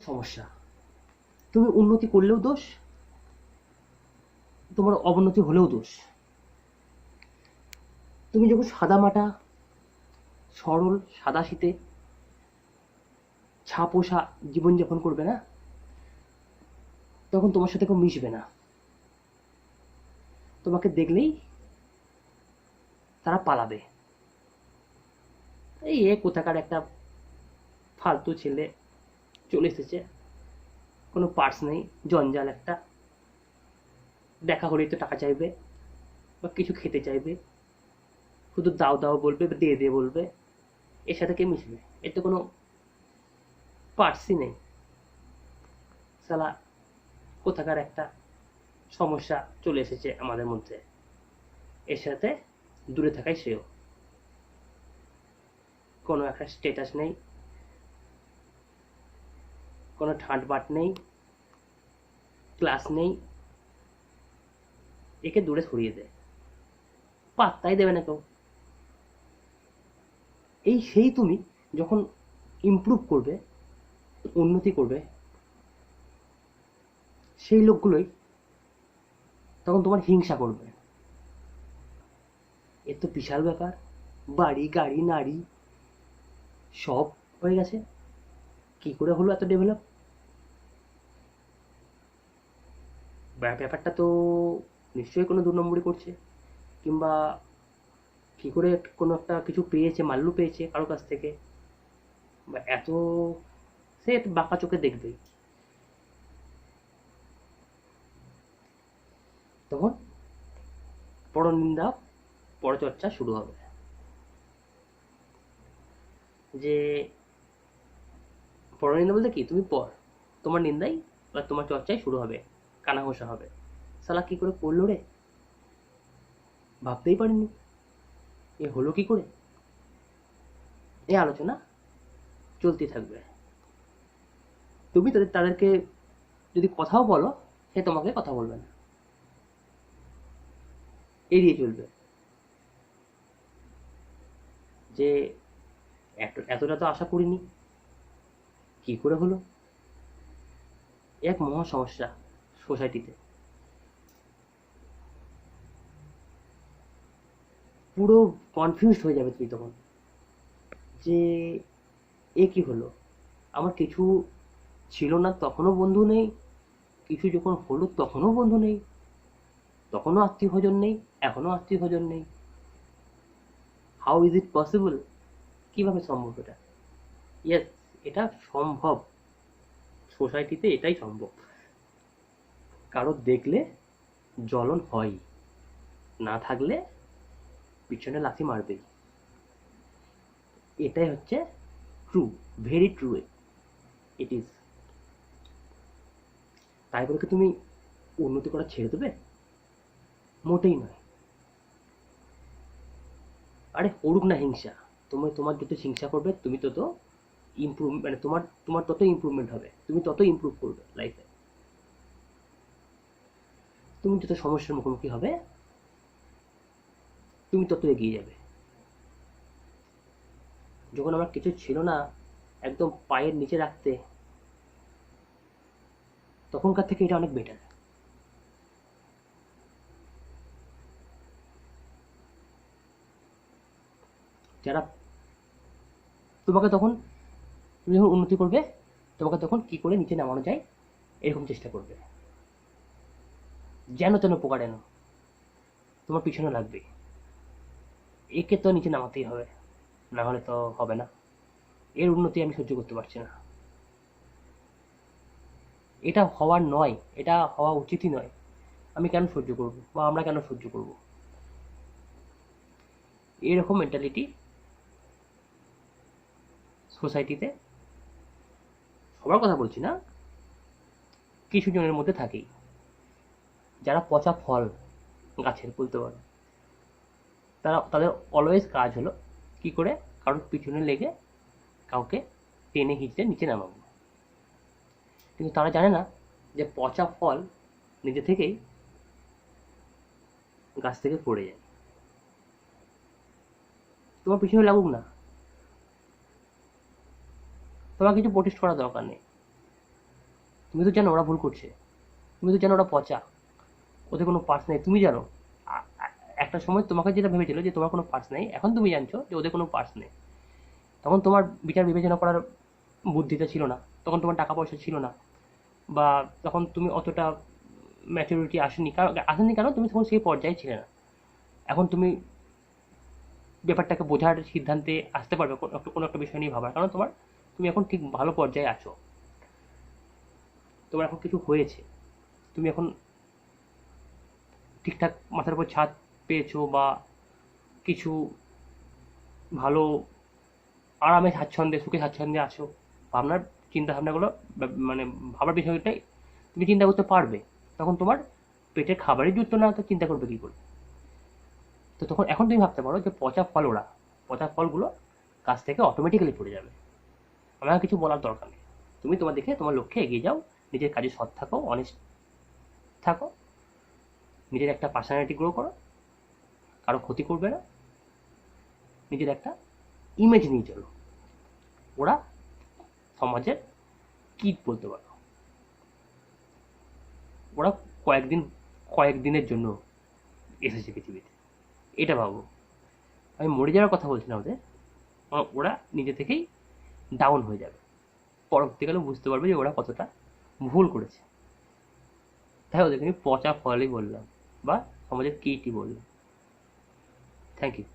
সমস্যা। তুমি উন্নতি করলেও দোষ, তোমার অবনতি হলেও দোষ। তুমি যখন সাদামাটা সরল সাদাসিধে ছাপোষা জীবনযাপন করবে না, তখন তোমার সাথে কেউ মিশবে না। তোমাকে দেখলেই তারা পালাবে। এই কোথাকার একটা ফালতু ছেলে চলে এসেছে, কোনো পার্স নেই, জঞ্জাল একটা, দেখা হলেই তো টাকা চাইবে বা কিছু খেতে চাইবে, শুধু দাও দাও বলবে, দিয়ে দিয়ে বলবে। এর সাথে কে মিশবে? এর তো কোনো পার্সই নেই। শালা কোথাকার একটা সমস্যা চলে এসেছে আমাদের মধ্যে, এর সাথে দূরে থাকাই শ্রেয়। কোনো একটা স্ট্যাটাস নেই, কোনো ঠাঁট বাট নেই, ক্লাস নেই, একে দূরে সরিয়ে দেয়, পাত্তাই দেবে না কেউ। এই সেই তুমি যখন ইমপ্রুভ করবে, উন্নতি করবে, সেই লোকগুলোই তখন তোমার হিংসা করবে। এর তো বিশাল ব্যাপার, বাড়ি গাড়ি নারী সব হয়ে গেছে, কি করে হলো এত ডেভেলপ? ব্যাপারটা তো নিশ্চয়ই কোনো দু নম্বরই করছে, কিংবা কি করে কোনো একটা কিছু পেয়েছে, মাল্লু পেয়েছে কারো কাছ থেকে, বা এত সে বাঁকা চোখে দেখবেই। তখন পরনিন্দা পরচর্চা শুরু হবে, যে পরনিন্দা বলতে কি, তুমি পর, তোমার নিন্দাই বা তোমার চর্চাই শুরু হবে, কানাঘোষা হবে। শালা কি করে করলো রে, ভাবতেই পারিনি, এ হলো কি করে। এই আলোচনা চলতে থাকবে। তুমি তাদেরকে যদি কথাও বলো, সে তোমাকে কথা বলবে না, এড়িয়ে চলবে। যে এতটা তো আশা করিনি, কি করে হলো। এক মহা সমস্যা সোসাইটিতে। পুরো কনফিউজড হয়ে যাবে তুমি তখন, যে এ কি হলো, আমার কিছু ছিল না তখনও বন্ধু নেই, কিছু যখন হলো তখনও বন্ধু নেই, তখনও আত্মীয় স্বজন নেই, এখনো আত্মীয় স্বজন নেই। How is it possible? কিভাবে সম্ভব এটা? ইয়েস, এটা সম্ভব। সোসাইটিতে এটাই সম্ভব। কারো দেখলে জ্বলন হয়, না থাকলে পিছনে লাথি মারবেই। এটাই হচ্ছে true, very true it is. তাই বলে কি তুমি উন্নতি করা ছেড়ে দেবে? মোটেই নয়। আরে করুক না হিংসা, তোমার যত হিংসা করবে তুমি তত ইমপ্রুভ, মানে তোমার তোমার তত ইমপ্রুভমেন্ট হবে, তুমি তত ইমপ্রুভ করবে লাইফে। তুমি যত সমস্যার মুখোমুখি হবে, তুমি তত এগিয়ে যাবে। যখন আমার কিছু ছিল না, একদম পায়ের নিচে রাখতে, তখনকার থেকে এটা অনেক বেটার। যারা তোমাকে তখন, তুমি যখন উন্নতি করবে, তোমাকে তখন কি করে নিচে নামানো যায় এরকম চেষ্টা করবে, যেন তেন প্রকার এনো তোমার পিছনে লাগবে। একে তো নিচে নামাতেই হবে, না হলে তো হবে না। এর উন্নতি আমি সহ্য করতে পারছি না, এটা হওয়ার নয়, এটা হওয়া উচিতই নয়। আমি কেন সহ্য করব, বা আমরা কেন সহ্য করব? এরকম মেন্টালিটি সোসাইটিতে, সবার কথা বলছি না, কিছু জনের মধ্যে থাকেই, যারা পচা ফল গাছের বলতে পারো। তাদের অলওয়েজ কাজ হলো কি করে কারোর পিছনে লেগে কাউকে টেনে হিঁচড়ে নিচে নামাবো। কিন্তু তারা জানে না যে পচা ফল নিজে থেকেই গাছ থেকে পড়ে যায়। তোমার পিছনে লাগুক না, তোমার কিছু প্রোটেস্ট করার দরকার নেই। তুমি তো জানো ওরা ভুল করছে, তুমি তো জানো ওরা পচা, ওদের কোনো পার্টস নেই, তুমি জানো। একটা সময় তোমাকে যেটা ভেবেছিল যে তোমার কোনো পার্টস নেই, এখন তুমি জানছো যে ওদের কোনো পার্টস নেই। তখন তোমার বিচার বিবেচনা করার বুদ্ধিটা ছিল না, তখন তোমার টাকা পয়সা ছিল না, বা তখন তুমি অতটা ম্যাচুরিটি আসেনি কেন, তুমি তখন সেই পর্যায়ে ছিলে না। এখন তুমি ব্যাপারটাকে বোঝার সিদ্ধান্তে আসতে পারবে, কোনো একটা বিষয় নিয়ে ভাবার, কারণ তুমি এখন ঠিক ভালো পর্যায়ে আছো, তোমার এখন কিছু হয়েছে, তুমি এখন ঠিকঠাক মাথার উপর ছাদ পেয়েছো, বা কিছু ভালো আরামে স্বাচ্ছন্দ্যে সুখে স্বাচ্ছন্দ্যে আছো। ভাবনার চিন্তা ভাবনাগুলো মানে ভাবার বিষয়টাই তুমি চিন্তা করতে পারবে। তখন তোমার পেটের খাবারই জুটতো না, তো চিন্তা করবে কি করে? তো তখন এখন তুমি ভাবতে পারো যে পচা ফলগুলো গাছ থেকে অটোমেটিক্যালি পড়ে যাবে, আমার কিছু বলার দরকার নেই। তুমি তোমার দিকে তোমার লক্ষ্যে এগিয়ে যাও, নিজের কাজে সৎ থাকো, অনেস্ট থাকো, নিজের একটা পার্সোনালিটি গ্রো করো, কারো ক্ষতি করবে না, নিজের একটা ইমেজ নিয়ে চলো। ওরা সমাজের কীট বলতে পারো, ওরা কয়েকদিনের জন্য এসেছে পৃথিবীতে, এটা ভাবো। আমি মরে যাওয়ার কথা বলছি না ওদের, ওরা নিজে থেকেই ডাউন হয়ে যাবে, পরবর্তীকালে বুঝতে পারবে যে ওরা কতটা ভুল করেছে। তাই ওদেরকে আমি পচা ফলই বললাম, বা সমাজের কীটই বললাম। Thank you.